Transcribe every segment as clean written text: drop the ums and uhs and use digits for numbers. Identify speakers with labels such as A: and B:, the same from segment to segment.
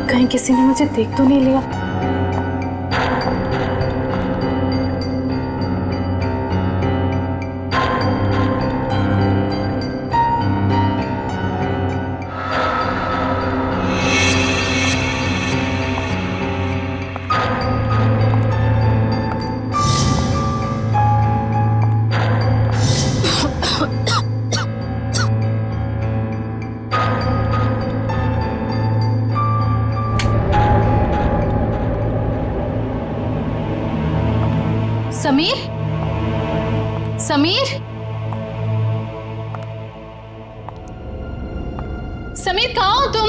A: कहीं किसी ने मुझे देख तो नहीं लिया। समीर, समीर, समीर कहाँ हो तुम?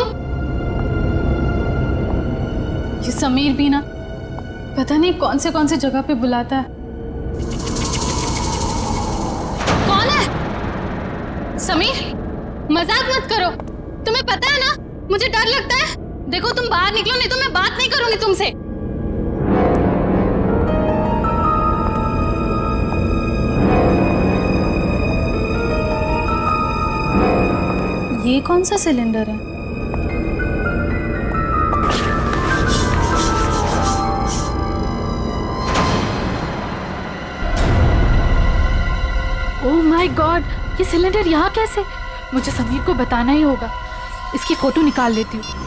A: ये समीर भी ना पता नहीं कौन से जगह पे बुलाता है। कौन है? समीर, मजाक मत करो। तुम्हें पता है ना मुझे डर लगता है। देखो तुम बाहर निकलो नहीं तो मैं बात नहीं करूंगी तुमसे। ये कौन सा सिलेंडर है? ओह माय गॉड, ये सिलेंडर यहाँ कैसे? मुझे समीर को बताना ही होगा। इसकी फोटो निकाल लेती हूँ।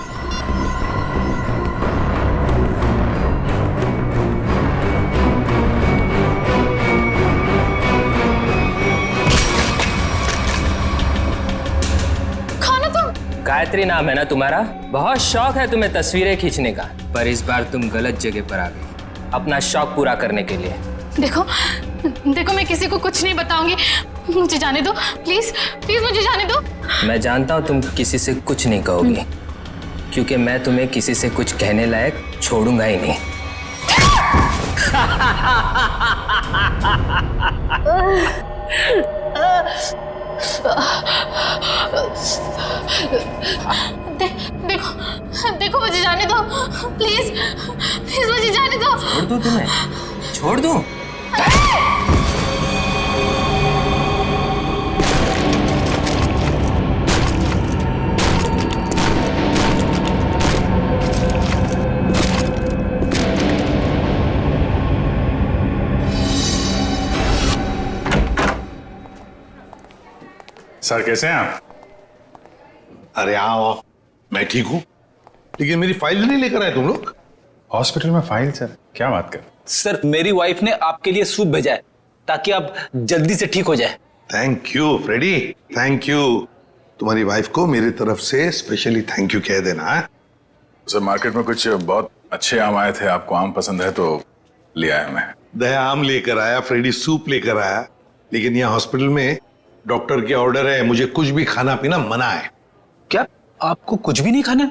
B: गायत्री नाम है ना तुम्हारा? बहुत शौक है तुम्हें तस्वीरें खींचने का, पर इस बार तुम गलत जगह पर आ गई अपना शौक पूरा करने के लिए।
A: देखो देखो, मैं किसी को कुछ नहीं बताऊंगी। मुझे जाने दो प्लीज, प्लीज मुझे जाने दो।
B: मैं जानता हूँ तुम किसी से कुछ नहीं कहोगी, क्योंकि मैं तुम्हें किसी से कुछ कहने लायक छोड़ूंगा ही नहीं।
A: देखो देखो, मुझे जाने दो प्लीज, प्लीज मुझे जाने दो।
B: छोड़ दूं तुम्हें? छोड़ दूं?
C: सर कैसे हैं आप?
D: अरे आओ, मैं ठीक हूं, लेकिन मेरी फाइल नहीं लेकर आए तुम लोग।
C: हॉस्पिटल में फाइल? सर क्या बात कर।
E: सर मेरी वाइफ ने आपके लिए सूप भेजा है ताकि आप जल्दी से ठीक हो जाए।
D: Thank you Freddy, thank you. तुम्हारी वाइफ को मेरी तरफ से स्पेशली थैंक यू कह देना है।
C: सर मार्केट में कुछ बहुत अच्छे आम आए थे, आपको आम पसंद है तो ले आया मैं।
D: दया आम लेकर आया, फ्रेडी सूप लेकर आया, लेकिन यहाँ हॉस्पिटल में डॉक्टर के ऑर्डर है, मुझे कुछ भी खाना पीना मना है।
E: क्या आपको कुछ भी नहीं खाना?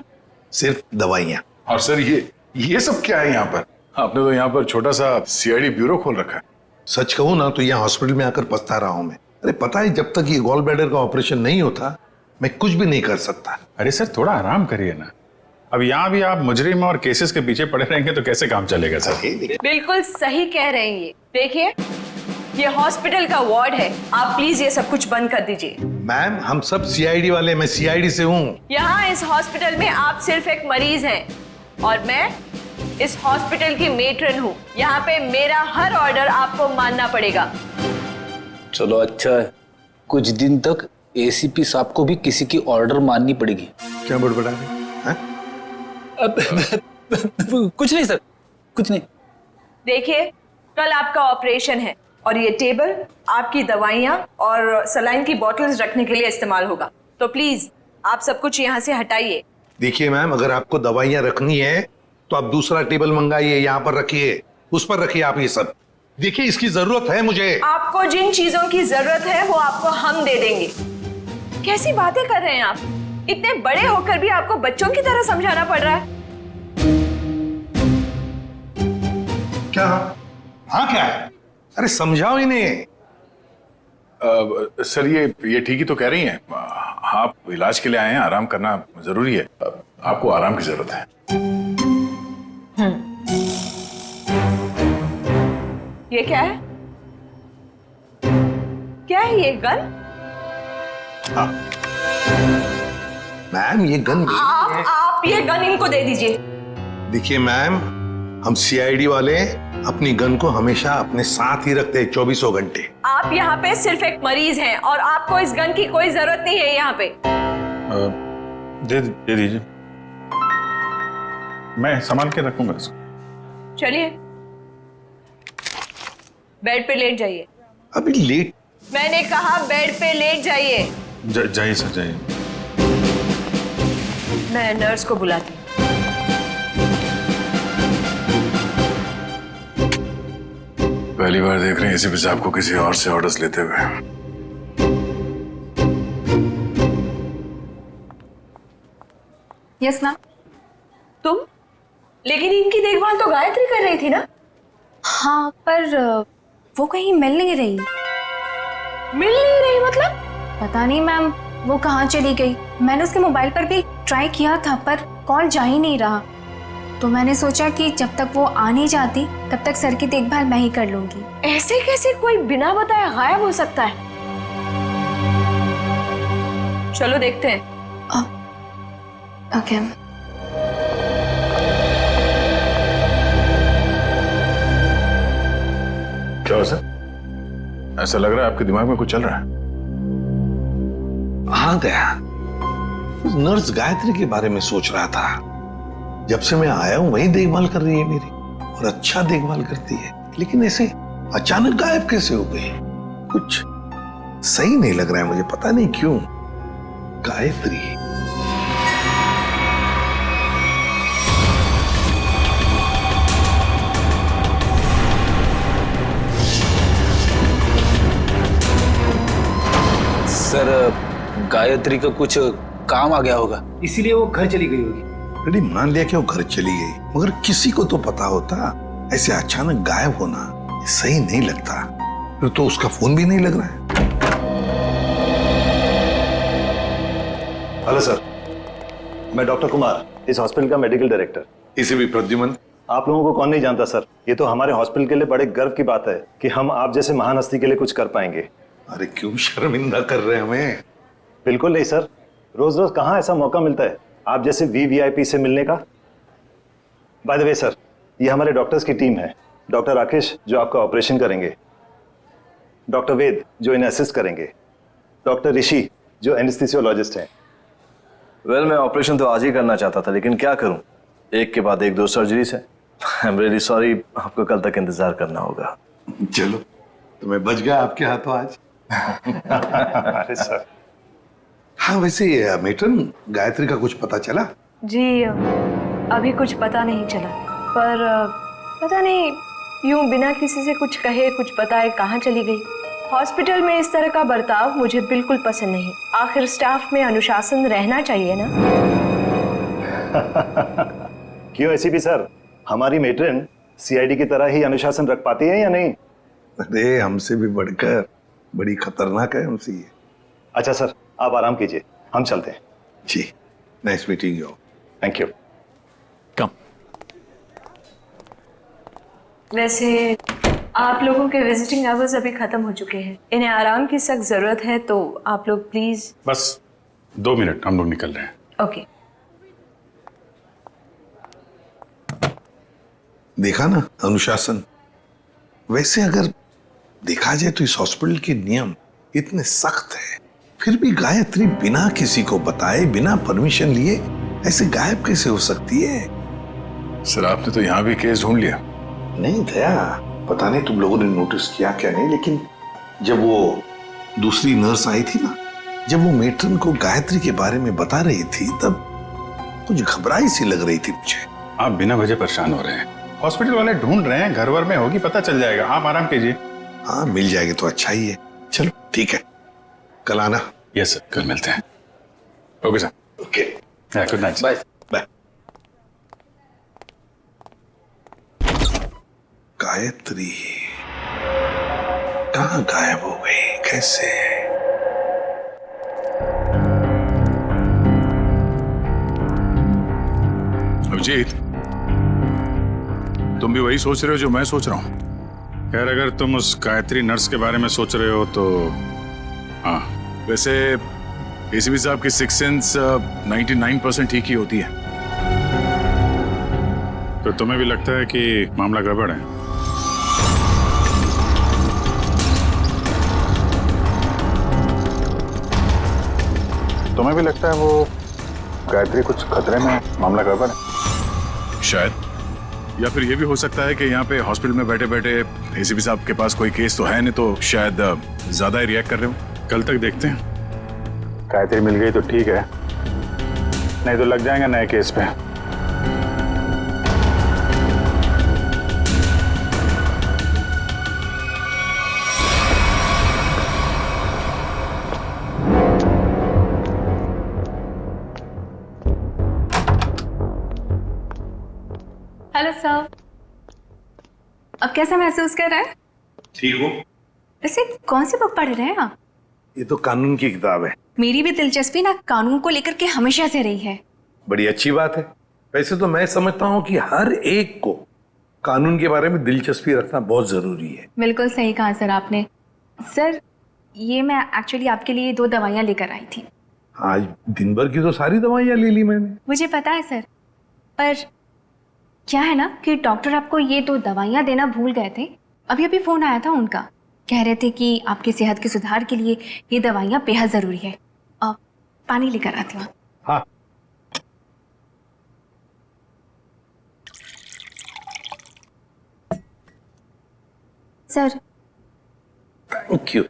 D: सिर्फ दवाइयाँ।
C: और सर ये सब क्या है यहाँ पर? आपने तो यहाँ पर छोटा सा सीआईडी ब्यूरो खोल रखा है।
D: सच कहूँ ना तो यहाँ हॉस्पिटल में आकर पछता रहा हूँ मैं। अरे पता है, जब तक ये गॉल ब्लैडर का ऑपरेशन नहीं होता मैं कुछ भी नहीं कर सकता।
C: अरे सर थोड़ा आराम करिए ना। अब यहाँ भी आप मुजरिम और केसेस के पीछे पड़े रहेंगे तो कैसे काम चलेगा सर?
F: बिल्कुल सही कह रहे हैं ये। देखिए ये हॉस्पिटल का वार्ड है, आप प्लीज ये सब कुछ बंद कर दीजिए।
D: मैम हम सब सीआईडी वाले, मैं सीआईडी से हूँ।
F: यहाँ इस हॉस्पिटल में आप सिर्फ एक मरीज हैं और मैं इस हॉस्पिटल की मेट्रन हूँ। यहाँ पे मेरा हर ऑर्डर आपको मानना पड़ेगा।
E: चलो अच्छा है, कुछ दिन तक एसीपी साहब को भी किसी की ऑर्डर माननी पड़ेगी।
D: क्या बड़बड़ा रहे हैं?
E: कुछ नहीं सर, कुछ नहीं।
F: देखिए कल आपका ऑपरेशन है और ये टेबल आपकी दवाइयाँ और सलाइन की बोतल्स रखने के लिए इस्तेमाल होगा, तो प्लीज आप सब कुछ यहाँ से हटाइए।
D: देखिए मैम, अगर आपको दवाइयाँ रखनी है तो आप दूसरा टेबल मंगाइए, यहाँ पर रखिए, उस पर रखिए आप ये सब। देखिए इसकी जरूरत है मुझे।
F: आपको जिन चीजों की जरूरत है वो आपको हम दे देंगे। कैसी बातें कर रहे हैं आप? इतने बड़े होकर भी आपको बच्चों की तरह समझाना पड़ रहा है।
D: क्या? हाँ क्या है? अरे समझाओ इन्हें।
C: सर ये ठीक ही तो कह रही हैं। आप इलाज के लिए आए हैं, आराम करना जरूरी है। आपको आराम की जरूरत है।
F: ये क्या है? क्या है ये गन?
D: मैम ये गन
F: आप ये गन इनको दे दीजिए।
D: देखिए मैम, हम सीआईडी वाले अपनी गन को हमेशा अपने साथ ही रखते हैं 24 घंटे।
F: आप यहाँ पे सिर्फ एक मरीज हैं और आपको इस गन की कोई जरूरत नहीं है यहाँ पे।
C: दे दीजिए, मैं संभाल के रखूंगा इसको।
F: चलिए बेड पे लेट जाइए।
D: अभी लेट?
F: मैंने कहा बेड पे लेट जाइए।
C: जाइए सर, जाइए।
F: मैं नर्स को बुलाती हूँ।
C: पहली बार देख रहे हैं एसीपी साहब को किसी और से ऑर्डर्स लेते हुए।
A: Yes ma'am.
F: तुम? लेकिन इनकी देखभाल तो गायत्री कर रही थी ना?
A: हाँ, पर वो कहीं मिल नहीं रही।
F: मिल नहीं रही मतलब?
A: पता नहीं मैम, वो कहाँ चली गई। मैंने उसके मोबाइल पर भी ट्राई किया था पर कॉल जा ही नहीं रहा। तो मैंने सोचा कि जब तक वो आ नहीं जाती तब तक सर की देखभाल मैं ही कर लूंगी।
F: ऐसे कैसे कोई बिना बताए गायब हो सकता है? चलो देखते हैं।
A: ओके।
C: क्या हो सर? ऐसा लग रहा है आपके दिमाग में कुछ चल रहा है।
D: हाँ दया, उस नर्स गायत्री के बारे में सोच रहा था। जब से मैं आया हूं वही देखभाल कर रही है मेरी, और अच्छा देखभाल करती है। लेकिन ऐसे अचानक गायब कैसे हो गई? कुछ सही नहीं लग रहा है मुझे, पता नहीं क्यों। गायत्री
E: सर, गायत्री का कुछ काम आ गया होगा, इसीलिए वो घर चली गई होगी।
D: रेडी, मान लिया कि वो घर चली गई, मगर किसी को तो पता होता। ऐसे अचानक गायब होना सही नहीं लगता। फिर तो उसका फोन भी नहीं लग रहा है।
G: हेलो सर, मैं डॉक्टर कुमार, इस हॉस्पिटल का मेडिकल डायरेक्टर।
D: इसे भी प्रद्युमन।
G: आप लोगों को कौन नहीं जानता सर, ये तो हमारे हॉस्पिटल के लिए बड़े गर्व की बात है कि हम आप जैसे महान हस्ती के लिए कुछ कर पाएंगे।
D: अरे क्यों शर्मिंदा कर रहे हैं हमें?
G: बिल्कुल नहीं सर, रोज रोज कहाँ ऐसा मौका मिलता है आप जैसे वीवीआईपी से मिलने का। बाय द वे सर, ये हमारे डॉक्टर्स की टीम है। डॉक्टर राकेश जो आपका ऑपरेशन करेंगे, डॉक्टर वेद जो इन्हें असिस्ट करेंगे, डॉक्टर ऋषि जो एनेस्थीसियोलॉजिस्ट हैं।
H: वेल, मैं ऑपरेशन तो आज ही करना चाहता था, लेकिन क्या करूं, एक के बाद एक 2 सर्जरीज है। आई एम रियली सॉरी, आपको कल तक इंतजार करना होगा।
D: चलो, तो मैं बच गया आपके हाथों आज।
G: अरे सर।
D: हाँ, वैसे मेट्रन, गायत्री का कुछ पता चला?
F: जी अभी कुछ पता नहीं चला, पर पता नहीं यूं बिना किसी से कुछ कहे कुछ बताए कहाँ चली गई। हॉस्पिटल में इस तरह का बर्ताव मुझे बिल्कुल पसंद नहीं। आखिर स्टाफ में अनुशासन रहना चाहिए ना।
G: क्यों एसीपी सर, हमारी मेट्रन सीआईडी की तरह ही अनुशासन रख पाती है या नहीं?
D: अरे हमसे भी बढ़कर बड़ी खतरनाक है हमसे ये।
G: अच्छा सर, आप आराम कीजिए, हम चलते हैं।
D: जी, nice meeting you.
G: Thank you.
C: Come.
F: वैसे आप लोगों के विजिटिंग आवर्स अभी खत्म हो चुके हैं, इन्हें आराम की सख्त जरूरत है, तो आप लोग प्लीज।
C: बस 2 मिनट, हम लोग निकल रहे हैं।
F: ओके।
D: देखा ना अनुशासन। वैसे अगर देखा जाए तो इस हॉस्पिटल के नियम इतने सख्त हैं, फिर भी गायत्री बिना किसी को बताए, बिना परमिशन लिए ऐसे गायब कैसे हो सकती है?
C: सर, आपने तो यहाँ भी केस ढूंढ लिया।
D: नहीं दया, पता नहीं तुम लोगों ने नोटिस किया क्या नहीं, लेकिन जब वो दूसरी नर्स आई थी ना, जब वो मेट्रन को गायत्री के बारे में बता रही थी, तब कुछ घबराई सी लग रही थी मुझे।
C: आप बिना वजह परेशान हो रहे हैं। हॉस्पिटल वाले ढूंढ रहे हैं, घर वर में होगी, पता चल जाएगा। आप आराम कीजिए।
D: हाँ, मिल जाएगी तो अच्छा ही है। चलो ठीक है, कल आना।
C: यस सर, कल मिलते हैं। Okay sir.
D: Okay,
C: good night.
E: Bye.
D: Bye. Gayatri कहाँ गायब हो गई, कैसे?
C: सुजीत, तुम भी वही सोच रहे हो जो मैं सोच रहा हूँ? यार अगर तुम उस गायत्री नर्स के बारे में सोच रहे हो तो हाँ, वैसे एसीपी साहब की सिक्स सेंस 99% ठीक ही होती है। तो तुम्हें भी लगता है कि मामला गड़बड़ है? तुम्हें भी लगता है वो गायत्री कुछ खतरे में है, मामला गड़बड़ है? शायद, या फिर ये भी हो सकता है कि यहाँ पे हॉस्पिटल में बैठे बैठे एसीपी साहब के पास कोई केस तो है नहीं, तो शायद ज्यादा ही रिएक्ट कर रहे हो। कल तक देखते हैं। गायत्री मिल गई तो ठीक है, नहीं तो लग जाएंगे नए केस पे।
A: हेलो सर, अब कैसा महसूस कर रहे हैं?
D: ठीक हो?
A: वैसे कौन सी बुक पढ़ रहे हैं आप?
D: ये तो कानून की किताब है।
A: मेरी भी दिलचस्पी ना कानून को लेकर के हमेशा से रही है।
D: बड़ी अच्छी बात है। वैसे तो मैं समझता हूँ कि हर एक को कानून के बारे में दिलचस्पी रखना बहुत जरूरी है।
A: बिल्कुल सही कहा सर आपने। सर, ये मैं एक्चुअली आपके लिए 2 दवाइयाँ लेकर आई थी।
D: आज दिन भर की तो सारी दवाइयाँ ले ली मैंने।
A: मुझे पता है सर, पर क्या है ना कि डॉक्टर आपको ये 2 दवाइयाँ देना भूल गए थे। अभी अभी फोन आया था उनका, कह रहे थे कि आपकी सेहत के सुधार के लिए ये दवाइयाँ बेहद जरूरी है। अब पानी लेकर आती हूँ।
D: हाँ,
A: सर।
D: Thank you.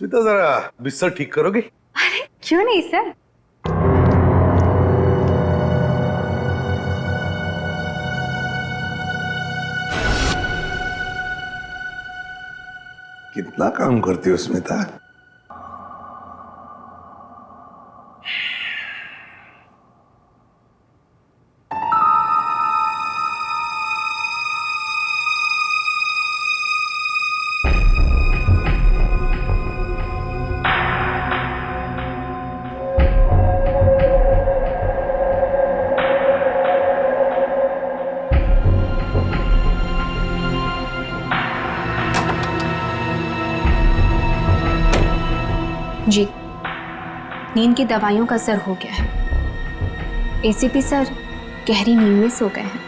D: स्मिता, जरा बिस्तर ठीक करोगे?
A: अरे क्यों नहीं सर।
D: कितना काम करती हो स्मिता?
A: जी, नींद की दवाइयों का असर हो गया है। एसीपी सर गहरी नींद में सो गए हैं।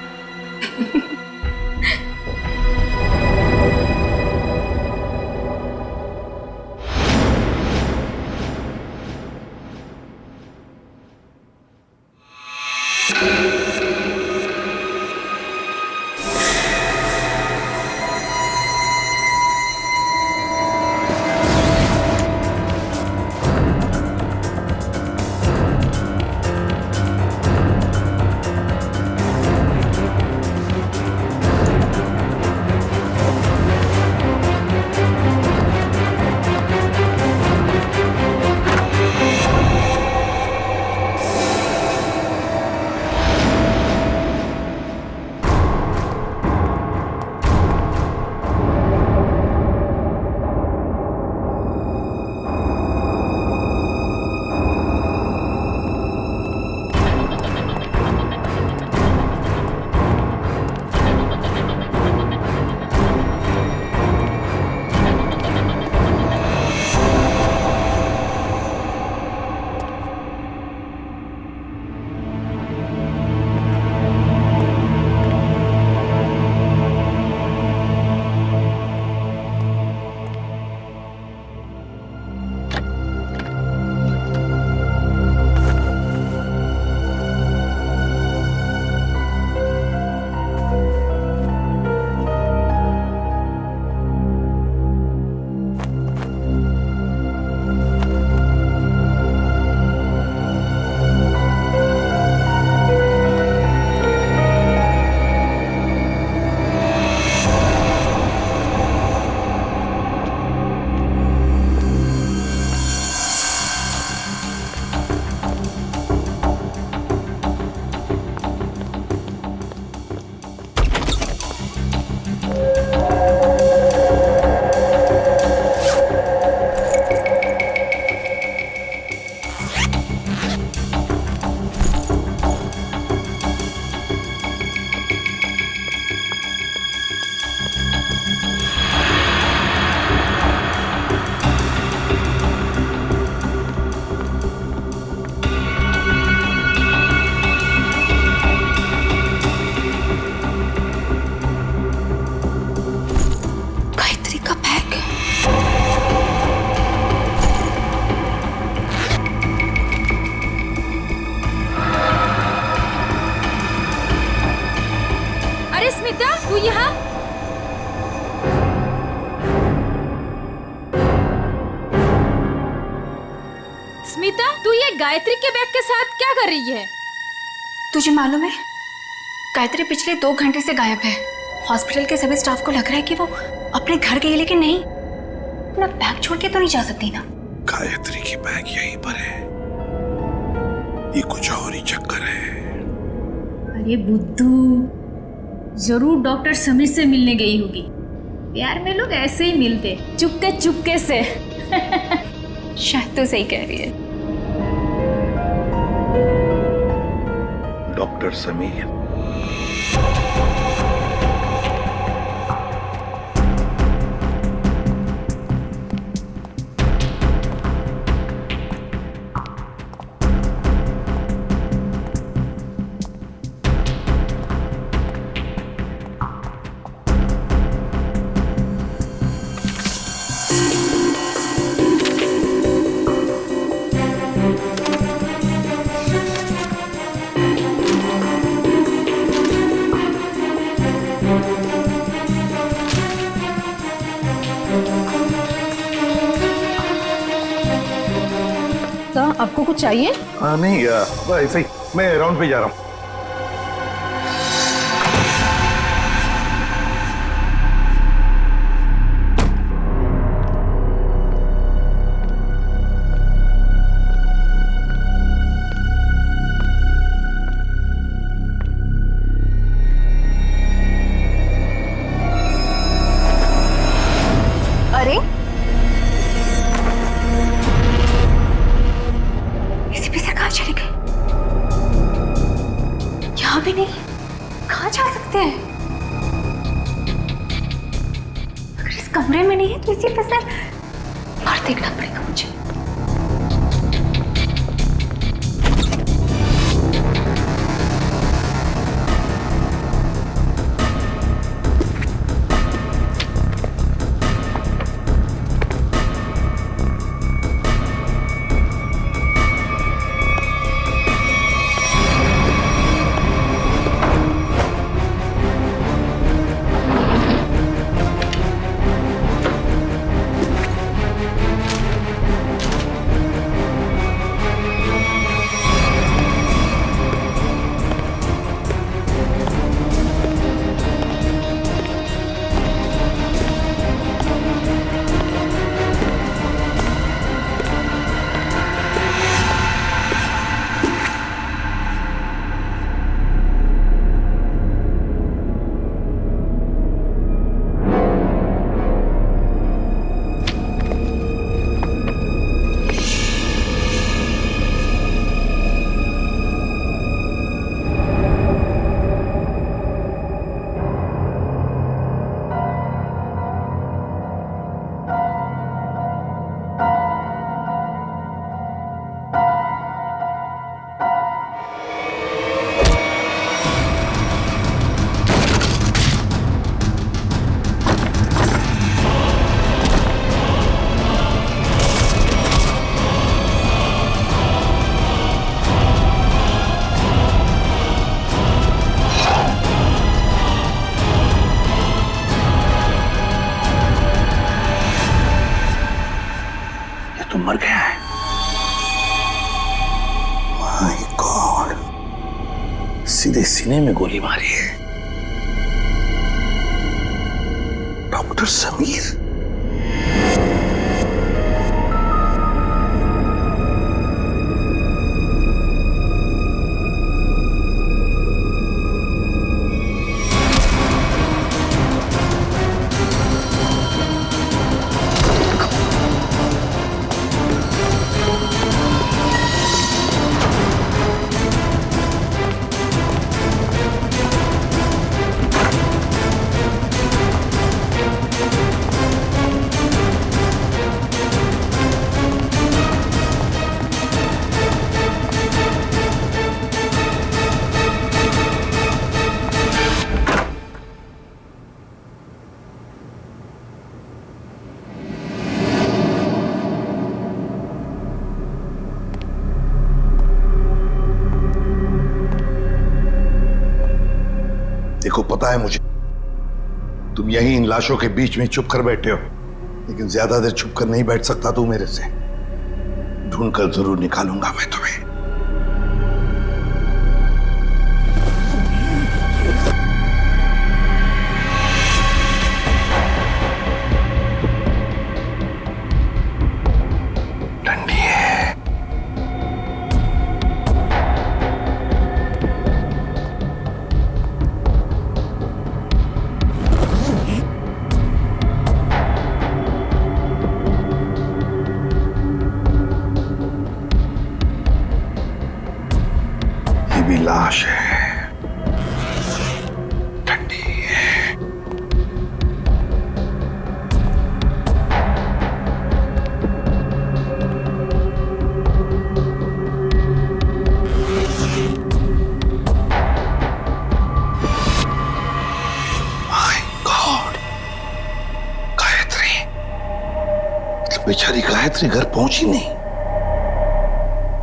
I: तू यहाँ? स्मिता, तू ये गायत्री के बैग के साथ क्या कर रही है?
A: तुझे मालूम है, गायत्री पिछले 2 घंटे से गायब है। हॉस्पिटल के सभी स्टाफ को लग रहा है कि वो अपने घर गई, लेकिन नहीं, अपना बैग छोड़ के तो नहीं जा सकती ना।
D: गायत्री की बैग यहीं पर है, ये कुछ और ही चक्कर है।
I: अरे बुद्धू, जरूर डॉक्टर समीर से मिलने गई होगी। प्यार में लोग ऐसे ही मिलते, चुपके चुपके से।
A: शायद तो सही कह रही है।
D: डॉक्टर समीर,
F: आपको कुछ चाहिए?
D: नहीं ऐसे ही, मैं राउंड पे जा रहा हूँ।
A: अरे एसीपी सर कहाँ चले गए? यहाँ भी नहीं, कहाँ जा सकते हैं? अगर इस कमरे में नहीं है तो एसीपी सर बाहर देखना पड़ेगा मुझे। मर गया है। माय गॉड, सीधे सीने में गोली मारी है। डॉक्टर समीर, देखो पता है मुझे
D: तुम यहीं इन लाशों के बीच में चुप कर बैठे हो, लेकिन ज्यादा देर छुप कर नहीं बैठ सकता तू मेरे से। ढूंढ कर जरूर निकालूंगा मैं तुम्हें। ठंडी है। ये भी लाश है, ठंडी है। माय गॉड, गायत्री, मतलब बेचारी गायत्री घर पहुंची नहीं।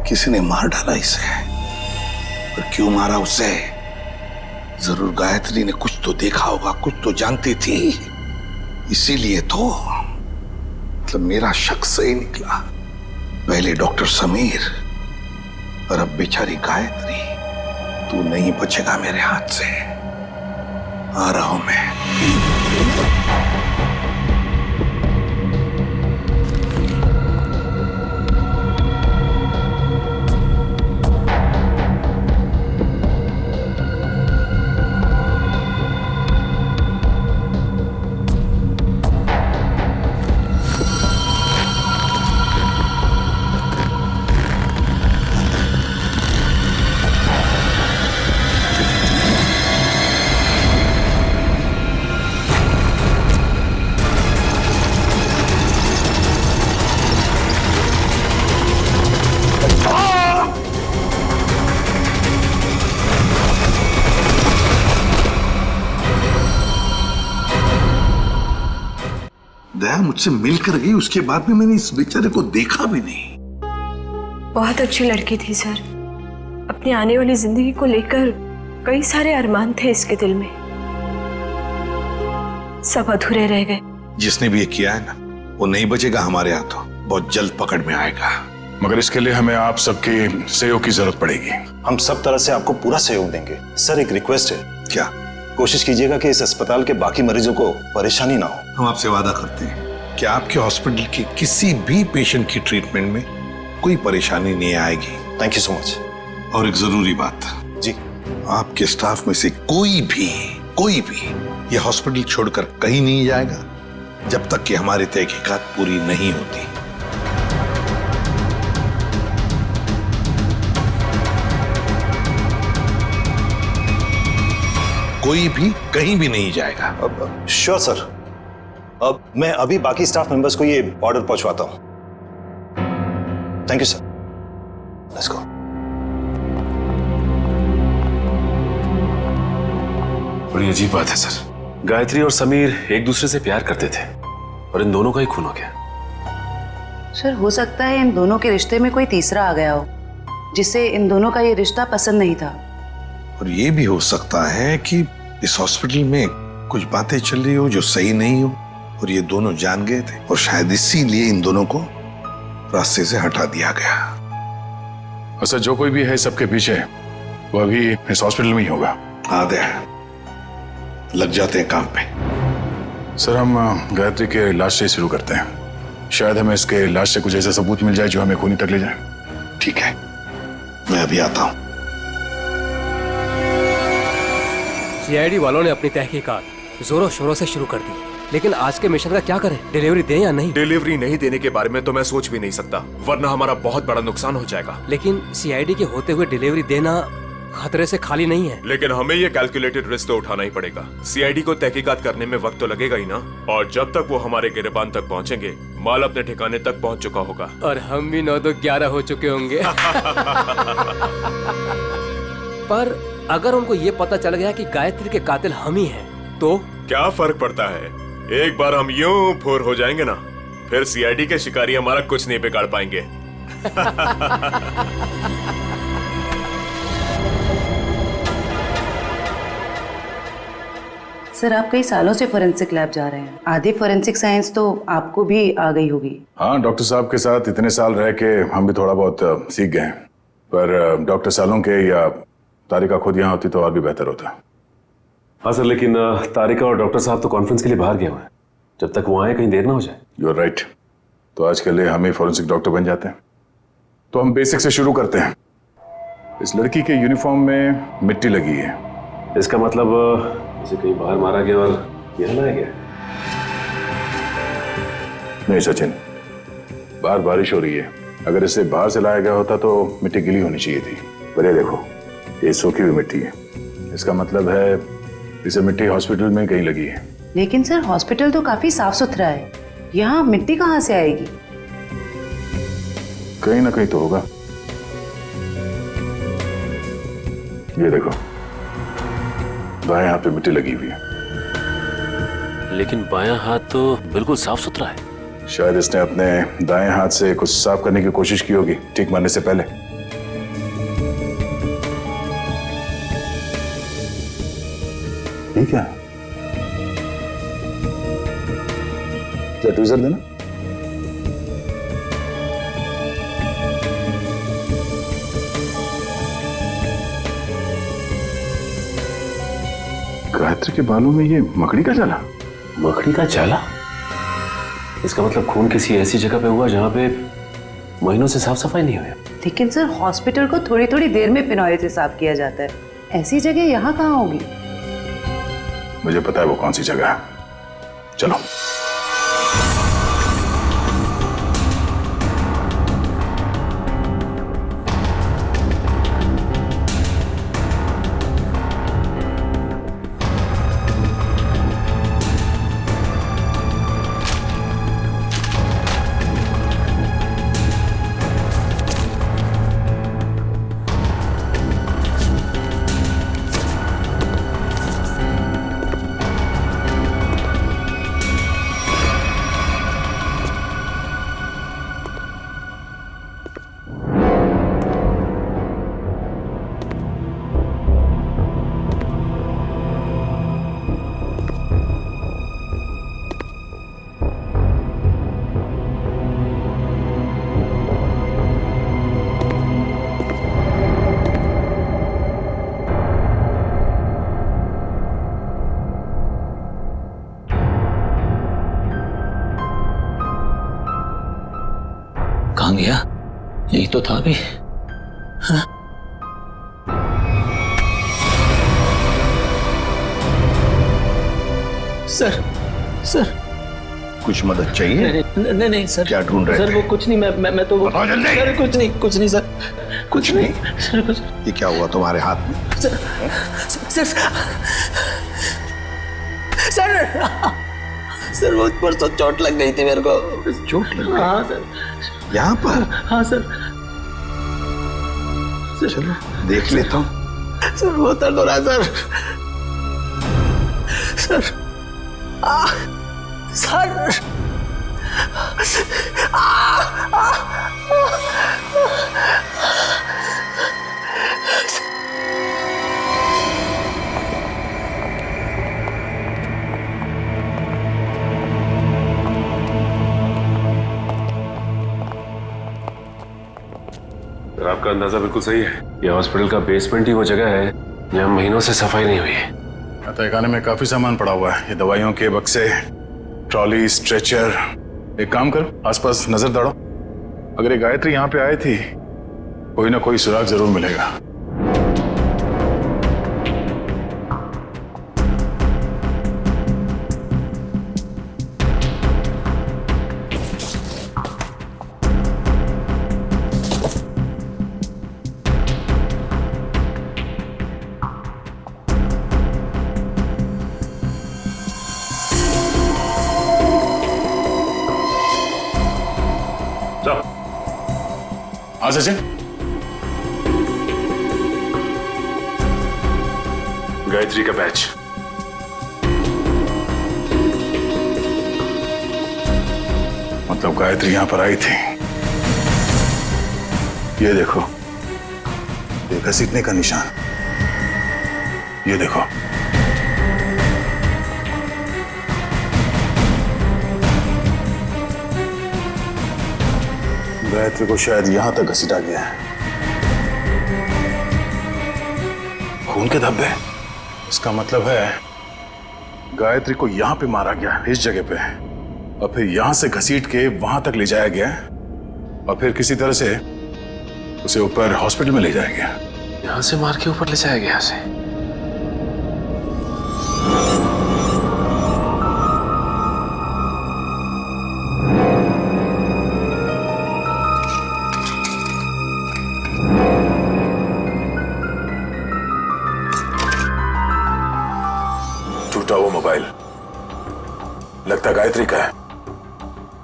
D: किसी ने मार डाला इसे। पर क्यों मारा उसे? जरूर गायत्री ने कुछ तो देखा होगा, कुछ तो जानती थी, इसीलिए तो। मतलब मेरा शक सही निकला। पहले डॉक्टर समीर और अब बेचारी गायत्री। तू नहीं बचेगा मेरे हाथ से। आ रहा हूं मैं। दया मुझसे मिलकर गई, उसके बाद में मैंने इस बेचारे को देखा भी नहीं।
F: बहुत अच्छी लड़की थी सर। अपनी आने वाली जिंदगी को लेकर कई सारे अरमान थे इसके दिल में, सब अधूरे रह गए।
D: जिसने भी ये किया है ना, वो नहीं बचेगा हमारे हाथों। बहुत जल्द पकड़ में आएगा।
C: मगर इसके लिए हमें आप सबके सहयोग की जरूरत पड़ेगी।
G: हम सब तरह से आपको पूरा सहयोग देंगे। सर एक रिक्वेस्ट है,
D: क्या?
G: कोशिश कीजिएगा कि इस अस्पताल के बाकी मरीजों को परेशानी ना हो।
D: हम आपसे वादा करते हैं कि आपके हॉस्पिटल के किसी भी पेशेंट की ट्रीटमेंट में कोई परेशानी नहीं आएगी।
G: Thank you so much.
D: और एक जरूरी बात
G: जी,
D: आपके स्टाफ में से कोई भी ये हॉस्पिटल छोड़कर कहीं नहीं जाएगा जब तक कि हमारी तहकीकात पूरी नहीं होती। कोई भी कहीं भी नहीं जाएगा।
G: Sure sir. अब मैं अभी बाकी स्टाफ मेंबर्स को ये ऑर्डर पहुंचवाता हूं। Thank you sir. Let's go.
J: बड़ी अजीब बात है सर। गायत्री और समीर एक दूसरे से प्यार करते थे और इन दोनों का ही खून हो गया।
K: सर हो सकता है इन दोनों के रिश्ते में कोई तीसरा आ गया हो, जिससे इन दोनों का ये रिश्ता पसंद नहीं था।
D: और ये भी हो सकता है कि इस हॉस्पिटल में कुछ बातें चल रही हो जो सही नहीं हो और ये दोनों जान गए थे, और शायद इसीलिए इन दोनों को रास्ते से हटा दिया गया।
C: अच्छा, जो कोई भी है सबके पीछे, वो अभी इस हॉस्पिटल में ही होगा।
D: आदे लग जाते हैं काम पे।
C: सर, हम गायत्री के लाश से शुरू करते हैं। शायद हमें इसके लाश से कुछ ऐसा सबूत मिल जाए जो हमें खूनी तक ले जाए।
D: ठीक है, मैं अभी आता हूं।
B: सीआईडी वालों ने अपनी तहकीकात जोरों शोरों से शुरू कर दी, लेकिन आज के मिशन का क्या करें? डिलीवरी दें या नहीं?
J: डिलीवरी नहीं देने के बारे में तो मैं सोच भी नहीं सकता, वरना हमारा बहुत बड़ा नुकसान हो जाएगा।
B: लेकिन सीआईडी के होते हुए डिलीवरी देना खतरे से खाली नहीं है।
J: लेकिन हमें ये कैलकुलेटेड रिस्क तो उठाना ही पड़ेगा। सीआईडी को तहकीकात करने में वक्त तो लगेगा ही ना, और जब तक वो हमारे गिरबान तक पहुंचेंगे, माल अपने ठिकाने तक पहुंच चुका होगा
B: और हम भी 9-2-11 हो चुके होंगे। पर अगर उनको ये पता चल गया कि गायत्री के कातिल हम ही हैं, तो
J: क्या फर्क पड़ता है? एक बार हम यूं फूर हो जाएंगे ना, फिर सीआईडी के शिकारी हमारा कुछ नहीं बिगाड़ पाएंगे।
K: सर आप कई सालों से फोरेंसिक लैब जा रहे हैं, आधी फोरेंसिक साइंस तो आपको भी आ गई होगी।
C: हाँ, डॉक्टर साहब के साथ इतने साल रह के हम भी थोड़ा बहुत सीख गए हैं। पर डॉक्टर सालों के या तारिका खुद यहाँ होती तो और भी बेहतर होता।
L: हाँ सर, लेकिन तारिका और डॉक्टर साहब तो कॉन्फ्रेंस के लिए बाहर गए हुए हैं। जब तक वो आए कहीं देर ना हो जाए।
C: You are right. तो आज के लिए हम ही फोरेंसिक डॉक्टर बन जाते हैं। तो हम बेसिक से शुरू करते हैं। इस लड़की के यूनिफॉर्म में मिट्टी लगी है।
L: इसका मतलब इसे कहीं बाहर मारा गया और यहाँ लाया गया।
C: नहीं सचिन, बाहर बारिश हो रही है। अगर इसे बाहर से लाया गया होता तो मिट्टी गीली होनी चाहिए थी। पर ये देखो, ये सूखी हुई मिट्टी है। इसका मतलब है इसे मिट्टी हॉस्पिटल में कहीं लगी है।
K: लेकिन सर हॉस्पिटल तो काफी साफ सुथरा है, यहाँ मिट्टी कहाँ से आएगी?
C: कहीं ना कहीं तो होगा। ये देखो, बाएं हाथ पे मिट्टी लगी हुई है।
L: लेकिन बायां हाथ तो बिल्कुल साफ सुथरा है।
C: शायद इसने अपने दाएं हाथ से कुछ साफ करने की कोशिश की होगी ठीक मारने से पहले। ठीक है, ट्वीजर देना। गायत्री के बालों में ये मकड़ी का जाला।
L: मकड़ी का जाला? इसका मतलब खून किसी ऐसी जगह पे हुआ जहां पे महीनों से साफ सफाई नहीं हुई।
K: लेकिन सर हॉस्पिटल को थोड़ी थोड़ी देर में फिनॉइल से साफ किया जाता है, ऐसी जगह यहाँ कहाँ होगी?
C: मुझे पता है वो कौन सी जगह है। चलो।
E: कहाँ गया? यही तो था अभी। हाँ? सर, सर
D: कुछ मदद चाहिए?
E: नहीं नहीं सर।
D: क्या ढूंढ रहे
E: सर
D: थे?
E: वो कुछ नहीं, मैं तो
D: बताओ जल्दी।
E: सर कुछ नहीं सर।
D: कुछ नहीं?
E: सर कुछ।
D: ये क्या हुआ तुम्हारे हाथ में?
E: सर सर सर वो परसों चोट लग गई थी मेरे को।
D: चोट लग गई?
E: हाँ सर।
D: यहाँ पर?
E: हाँ सर।
D: चलो देख लेता हूँ।
E: सर बहुत दर्द हो रहा है सर। सर सर
L: आपका अंदाजा बिल्कुल सही है। ये हॉस्पिटल का बेसमेंट ही वो जगह है जहाँ महीनों से सफाई नहीं हुई है।
C: तहखाने में काफी सामान पड़ा हुआ है। ये दवाइयों के बक्से, ट्रॉली, स्ट्रेचर। एक काम करो, आसपास नजर दौड़ो। अगर ये गायत्री यहाँ पे आई थी, कोई ना कोई सुराग जरूर मिलेगा। हाँ सचिन,
L: गायत्री का बैच।
C: मतलब गायत्री यहाँ पर आई थी। ये देखो, ये घसीटने का निशान। ये देखो, गायत्री को शायद यहां तक घसीटा गया है। खून के धब्बे, इसका मतलब है गायत्री को यहां पे मारा गया, इस जगह पे, और फिर यहां से घसीट के वहां तक ले जाया गया, और फिर किसी तरह से उसे ऊपर हॉस्पिटल में ले जाया गया।
L: यहां से मार के ऊपर ले जाया गया से।
C: टूटा वो मोबाइल लगता गायत्री का है।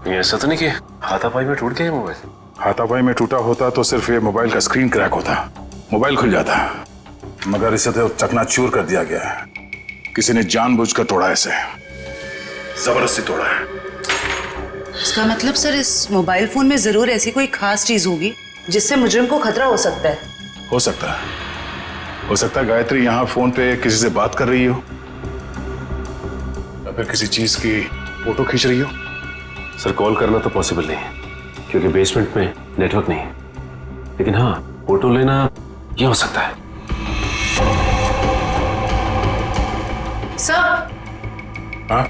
L: ये ऐसा तो नहीं कि हाथापाई में टूट गया मोबाइल?
C: हाथापाई में टूटा होता तो सिर्फ ये मोबाइल का स्क्रीन क्रैक होता, मोबाइल खुल जाता, मगर इसे तो चकनाचूर कर दिया गया है। किसी ने जानबूझकर तोड़ा है इसे, जबरदस्ती तोड़ा है।
K: इसका मतलब सर इस मोबाइल फोन में जरूर ऐसी कोई खास चीज होगी जिससे मुजरिम को खतरा हो सकता है।
C: हो सकता है, हो सकता है गायत्री यहाँ फोन पे किसी से बात कर रही हो, या फिर किसी चीज की फोटो खींच रही हो।
L: सर कॉल करना तो पॉसिबल नहीं है क्योंकि बेसमेंट में नेटवर्क नहीं है, लेकिन हाँ फोटो लेना ये हो सकता है।
K: सर,
C: हाँ?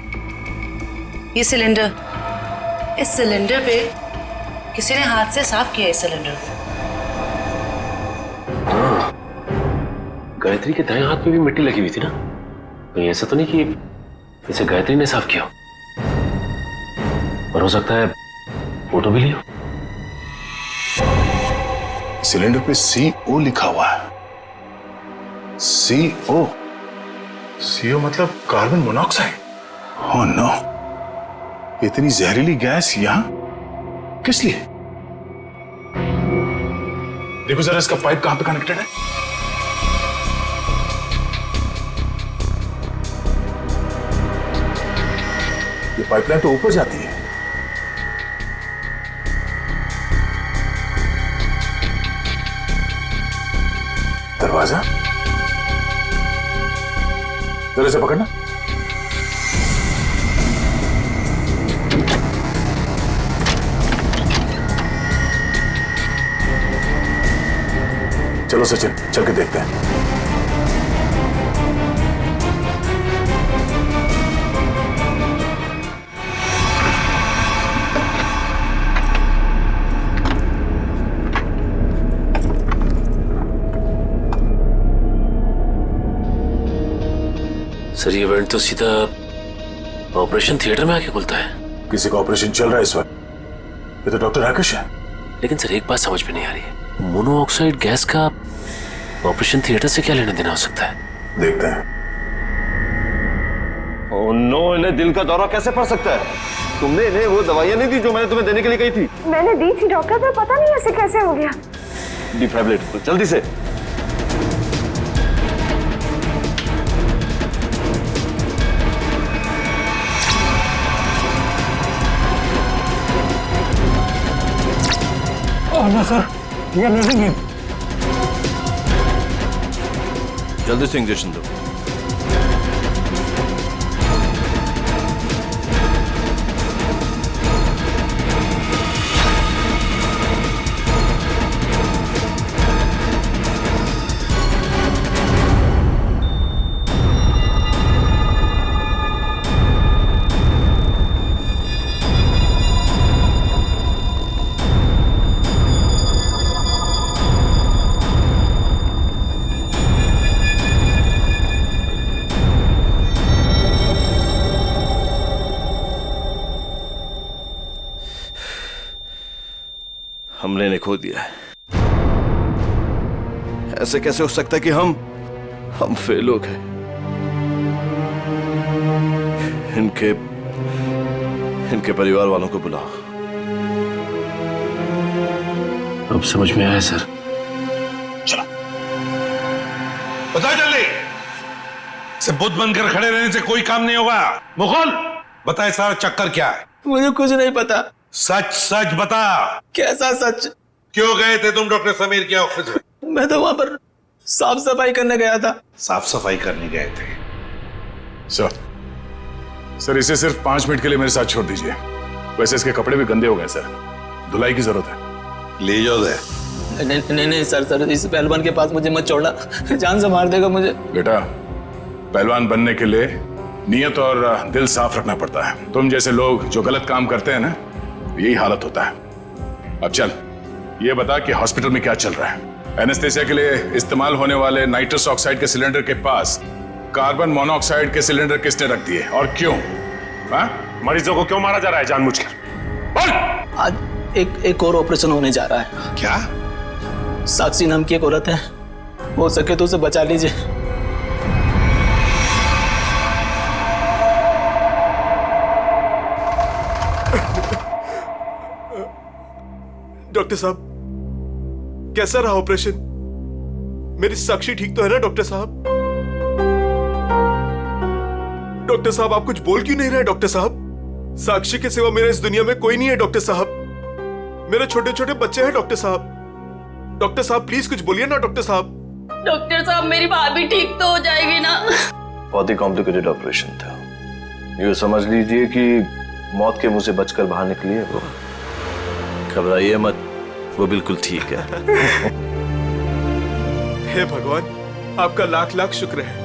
K: ये सिलेंडर, इस सिलेंडर पे किसी ने हाथ से साफ किया है इस सिलेंडर को।
L: हाँ, गायत्री के दाएं हाथ में भी मिट्टी लगी हुई थी ना, कहीं ऐसा तो नहीं कि इसे गायत्री ने साफ किया, और हो सकता है फोटो भी लिया।
C: सिलेंडर पे CO लिखा हुआ है। CO, CO मतलब कार्बन मोनोऑक्साइड। ओह नो, इतनी जहरीली गैस यहां किस लिए? देखो जरा इसका पाइप कहां पे कनेक्टेड है। ये पाइपलाइन तो ऊपर जाती है। दरवाजा जरा से पकड़ना। चलो सचिन, चल के देखते हैं।
L: सर ये इवेंट तो सीधा ऑपरेशन थिएटर में आके खुलता है।
C: किसी का ऑपरेशन चल रहा है इस वक्त। ये तो डॉक्टर राकेश है।
L: लेकिन सर एक बात समझ में नहीं आ रही है, मोनोऑक्साइड गैस का ऑपरेशन थिएटर से क्या लेना देना हो सकता है?
C: देखते हैं।
H: ओह नो, इन्हें दिल का दौरा कैसे पड़ सकता है? तुमने इन्हें वो दवाइयां नहीं दी जो मैंने तुम्हें देने के लिए कही थी?
F: मैंने दी थी डॉक्टर, पर पता नहीं ऐसे कैसे हो गया।
H: डिफाइब्रिलेट तो जल्दी से।
D: ना सर, ये नहीं है।
H: जल्दी से इंजेक्शन दो। हमने इन्हें खो दिया है। ऐसे कैसे हो सकता है कि हम फेल हो गए? इनके परिवार वालों को बुलाओ।
L: अब समझ में आया सर।
D: चलो बताओ जल्दी। से बुद्ध बनकर खड़े रहने से कोई काम नहीं होगा। मुकुल बताए सारा चक्कर क्या है?
E: मुझे कुछ नहीं पता।
D: सच सच बता।
E: कैसा सच?
D: क्यों गए थे तुम डॉक्टर समीर के ऑफिस में?
E: मैं तो वहां पर साफ सफाई करने गया था।
D: साफ सफाई करने गए थे?
C: सर इसे सिर्फ 5 मिनट के लिए मेरे साथ छोड़ दीजिए। वैसे इसके कपड़े भी गंदे हो गए सर, धुलाई की जरूरत है।
D: ले जाओ दे।
E: नहीं सर, इस पहलवान के पास मुझे मत छोड़ना, जान से मार देगा मुझे।
C: बेटा, पहलवान बनने के लिए नियत और दिल साफ रखना पड़ता है। तुम जैसे लोग जो गलत काम करते हैं ना, यही हालत होता है। अब चल, ये बता कि हॉस्पिटल में क्या चल रहा है। एनेस्थेसिया के लिए इस्तेमाल होने वाले नाइट्रस ऑक्साइड के सिलेंडर के पास कार्बन मोनोऑक्साइड के सिलेंडर किसने रख दिए और क्यों?
L: मरीजों को क्यों मारा जा रहा है जानबूझकर? बोल।
E: आज एक और ऑपरेशन होने जा रहा है।
D: क्या?
E: साक्षी नाम की एक औरत है, हो सके तो उसे बचा लीजिए।
J: डॉक्टर साहब, कैसा रहा ऑपरेशन? मेरी साक्षी ठीक तो है ना डॉक्टर साहब? डॉक्टर साहब, आप कुछ बोल क्यों नहीं रहे? डॉक्टर साहब, साक्षी के सिवा मेरा इस दुनिया में कोई नहीं है डॉक्टर साहब। मेरे छोटे छोटे बच्चे हैं डॉक्टर साहब। डॉक्टर साहब प्लीज कुछ बोलिए ना डॉक्टर साहब।
M: डॉक्टर साहब, मेरी भाभी ठीक तो हो जाएगी ना?
H: बहुत ही कॉम्प्लिकेटेड ऑपरेशन था। ये समझ लीजिए कि मौत के मुंह से बचकर बाहर निकली है वो। घबराइए मत, वो बिल्कुल ठीक है।
J: हे भगवान, आपका लाख लाख शुक्र है।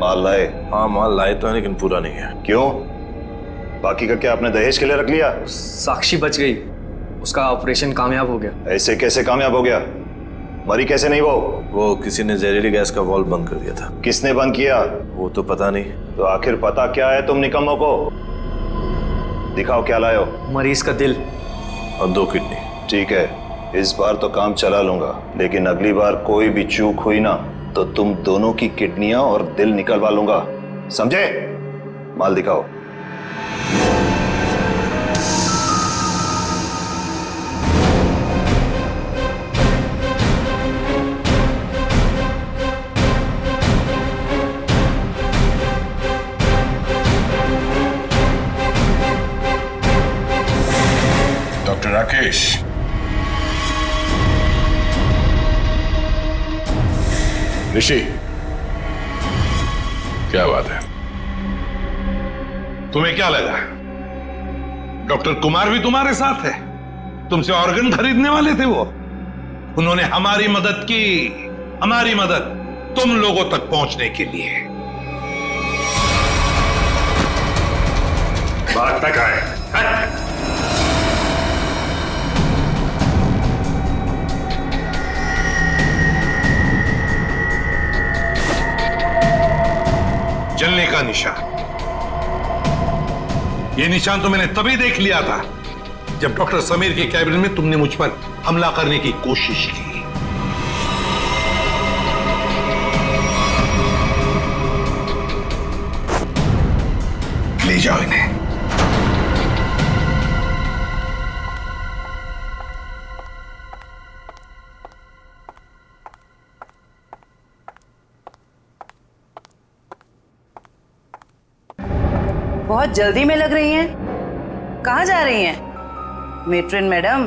G: माल लाए?
H: हाँ, माल लाए तो है लेकिन पूरा नहीं है।
G: क्यों? बाकी का क्या आपने दहेज के लिए रख लिया?
N: साक्षी बच गई, उसका ऑपरेशन कामयाब हो गया।
G: ऐसे कैसे कामयाब हो गया? मरी कैसे नहीं
H: वो किसी ने जहरीली गैस का वाल्व बंद कर दिया था।
G: किसने बंद किया?
H: वो तो पता नहीं।
G: तो आखिर पता क्या है तुम निकम्मों को? दिखाओ क्या लाए हो।
N: मरीज का दिल
H: और 2 किडनी।
G: ठीक है, इस बार तो काम चला लूंगा, लेकिन अगली बार कोई भी चूक हुई ना तो तुम दोनों की किडनियां और दिल निकलवा लूंगा, समझे? माल दिखाओ।
C: डॉक्टर राकेश, ऋषि, क्या बात है?
D: तुम्हें क्या लगा डॉक्टर कुमार भी तुम्हारे साथ है? तुमसे ऑर्गन खरीदने वाले थे वो। उन्होंने हमारी मदद की, हमारी मदद तुम लोगों तक पहुंचने के लिए।
L: बात तक आए।
D: जलने का निशान, ये निशान तो मैंने तभी देख लिया था जब डॉक्टर समीर के कैबिन में तुमने मुझ पर हमला करने की कोशिश की। ले जाओ इन्हें।
K: बहुत जल्दी में लग रही हैं। कहाँ जा रही हैं मेट्रिन मैडम?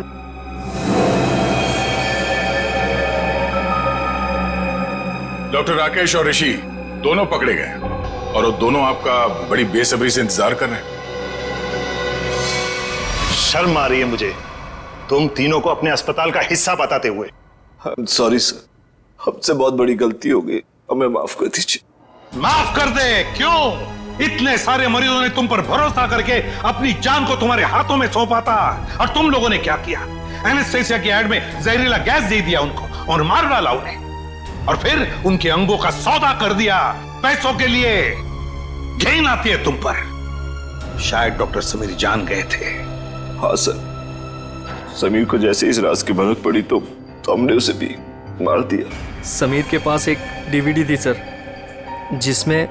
C: डॉक्टर राकेश और ऋषि दोनों पकड़े गए और वो दोनों आपका बड़ी बेसब्री से इंतजार कर रहे हैं।
G: शर्म आ रही है मुझे, तुम तीनों को अपने अस्पताल का हिस्सा बताते हुए।
H: सॉरी सर, हमसे बहुत बड़ी गलती हो गई, हमें माफ कर दीजिए।
D: माफ कर दे? क्यों? इतने सारे मरीजों ने तुम पर भरोसा करके अपनी जान को तुम्हारे हाथों में सौंपा था, और तुम लोगों ने क्या किया? एनेस्थेसिया की एड में जहरीला गैस दे दिया उनको और मार डाला उन्हें, और फिर उनके अंगों का सौदा कर दिया पैसों के लिए। घिन आती है तुम पर। शायद डॉक्टर समीर जान गए थे।
H: हाँ सर, समीर को जैसे इस राज की भनक पड़ी तो हमने उसे भी मार दिया।
N: समीर के पास एक डीवीडी थी सर, जिसमें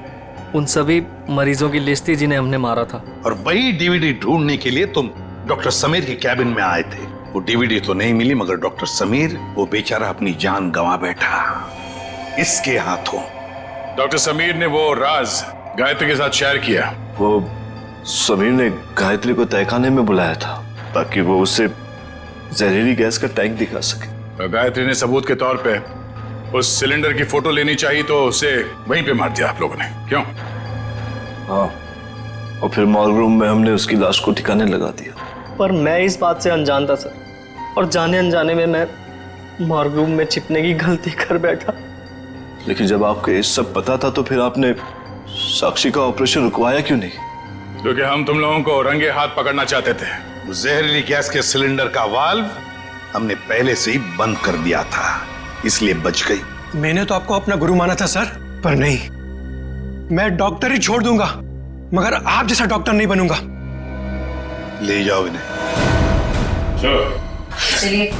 N: उन सभी मरीजों की लिस्ट थी जिन्हें हमने मारा था।
D: और वही डीवीडी ढूंढने के लिए तुम डॉक्टर समीर के कैबिन में आए थे। वो डीवीडी तो नहीं मिली, मगर डॉक्टर समीर, वो बेचारा अपनी जान गंवा बैठा इसके हाथों।
C: डॉक्टर समीर ने वो राज गायत्री के साथ शेयर किया।
H: वो समीर ने गायत्री को तहखाने में बुलाया था ताकि वो उसे जहरीली गैस का टैंक दिखा सके।
C: तो गायत्री ने सबूत के तौर पे उस सिलेंडर की फोटो लेनी चाहिए तो उसे वहीं पे मार दिया आप लोगों ने, क्यों?
H: हाँ, और फिर मॉर्ग रूम में हमने उसकी लाश को ठिकाने लगा दिया।
N: पर मैं इस बात से अनजान था सर, और जाने अनजाने में मैं मॉर्ग रूम में छिपने की गलती कर बैठा।
H: लेकिन जब आपको ये सब पता था तो फिर आपने साक्षी का ऑपरेशन रुकवाया क्यों नहीं?
C: क्योंकि हम तुम लोगों को रंगे हाथ पकड़ना चाहते थे।
D: वो जहरीली गैस के सिलेंडर का वाल्व हमने पहले से ही बंद कर दिया था, इसलिए बच गई।
O: मैंने तो आपको अपना गुरु माना था सर, पर नहीं, मैं डॉक्टर ही छोड़ दूंगा मगर आप जैसा डॉक्टर नहीं बनूंगा।
D: ले जाओ इन्हें।
C: चलो।
K: चलिए।